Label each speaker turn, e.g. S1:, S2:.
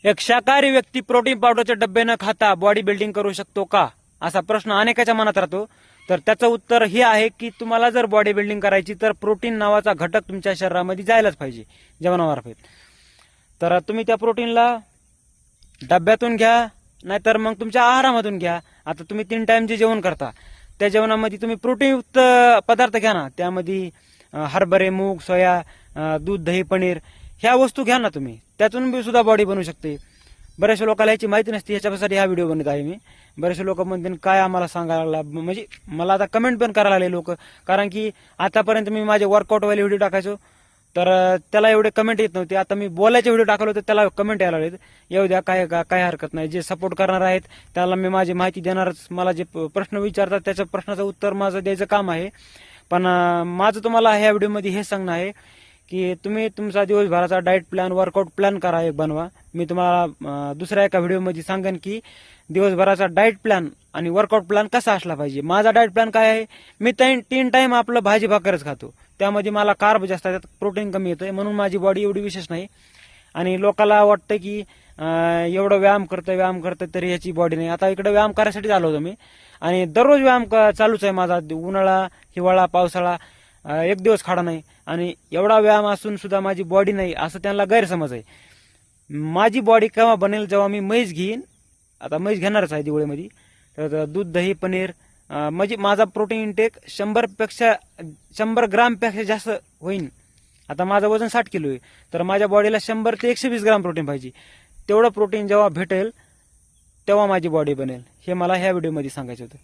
S1: एक शाकाहारी व्यक्ती प्रोटीन पावडरचे डब्बे न खाता बॉडी बिल्डिंग करू शकतो का, असा प्रश्न अनेकाच्या मनात राहतो. तर त्याचं उत्तर हे आहे की तुम्हाला जर बॉडी बिल्डिंग करायची तर प्रोटीन नावाचा घटक तुमच्या शरीरामध्ये जायलाच पाहिजे जेवणामार्फत. तर तुम्ही त्या प्रोटीनला डब्यातून घ्या नाहीतर मग तुमच्या आहारामधून घ्या. आता तुम्ही 3 टाइम जे जेवण करता त्या जेवणामध्ये तुम्ही प्रोटीनयुक्त पदार्थ घ्या ना. त्यामध्ये हरभरे, मूग, सोया, दूध, दही, पनीर ह्या वस्तू घ्या ना तुम्ही. त्यातून सुद्धा बॉडी बनू शकते. बऱ्याचशा लोकांना याची माहिती नसते, याच्यासाठी हा व्हिडिओ बनवत आहे मी. बरेचसे लोक म्हणतील काय आम्हाला सांगायला, म्हणजे मला आता कमेंट पण करायला लागले लोक. कारण की आतापर्यंत मी माझे वर्कआउटवाले व्हिडिओ टाकायचो तर त्याला एवढे कमेंट येत नव्हते. आता मी बोलायचे व्हिडिओ टाकलो तर त्याला कमेंट यायला लागले. येऊ द्या, काय हरकत नाही. जे सपोर्ट करणार आहेत त्याला मी माझी माहिती देणारच. मला जे प्रश्न विचारतात त्याच्या प्रश्नाचं उत्तर माझं द्यायचं काम आहे. पण माझं तुम्हाला ह्या व्हिडिओमध्ये हे सांगणं आहे की तुम्ही तुमचा दिवसभराचा डाएट प्लॅन, वर्कआउट प्लॅन करा, एक बनवा. मी तुम्हाला दुसऱ्या एका व्हिडिओमध्ये सांगेन की दिवसभराचा डाएट प्लॅन आणि वर्कआउट प्लॅन कसा असला पाहिजे. माझा डाएट प्लॅन काय आहे, मी 3 टाइम आपलं भाजी भाकरच खातो. त्यामध्ये मला कार्ब जास्त येतात, प्रोटीन कमी येतं, म्हणून माझी बॉडी एवढी विशेष नाही. आणि लोकांना वाटतं की एवढं व्यायाम करतोय तरी याची बॉडी नाही. आता इकडे व्यायाम करायसाठी आलो होतो मी आणि दररोज व्यायाम चालूच आहे माझा. उन्हाळा, हिवाळा, पावसाळा, एक दिवस खाडा नाही. आणि एवढा व्यायाम असून सुद्धा माझी बॉडी नाही असं त्यांना गैरसमज आहे. माझी बॉडी केव्हा बनेल, जेव्हा मी म्हैस घेईन. आता म्हैस घेणारच आहे दिवाळीमध्ये. तर दूध, दही, पनीर, म्हणजे माझा प्रोटीन इंटेक 100 ग्रामपेक्षा जास्त होईल. आता माझं वजन 60 किलो आहे तर माझ्या बॉडीला 100 ते 120 ग्राम प्रोटीन पाहिजे. तेवढं प्रोटीन जेव्हा भेटेल तेव्हा माझी बॉडी बनेल. हे मला ह्या व्हिडिओमध्ये सांगायचं होतं.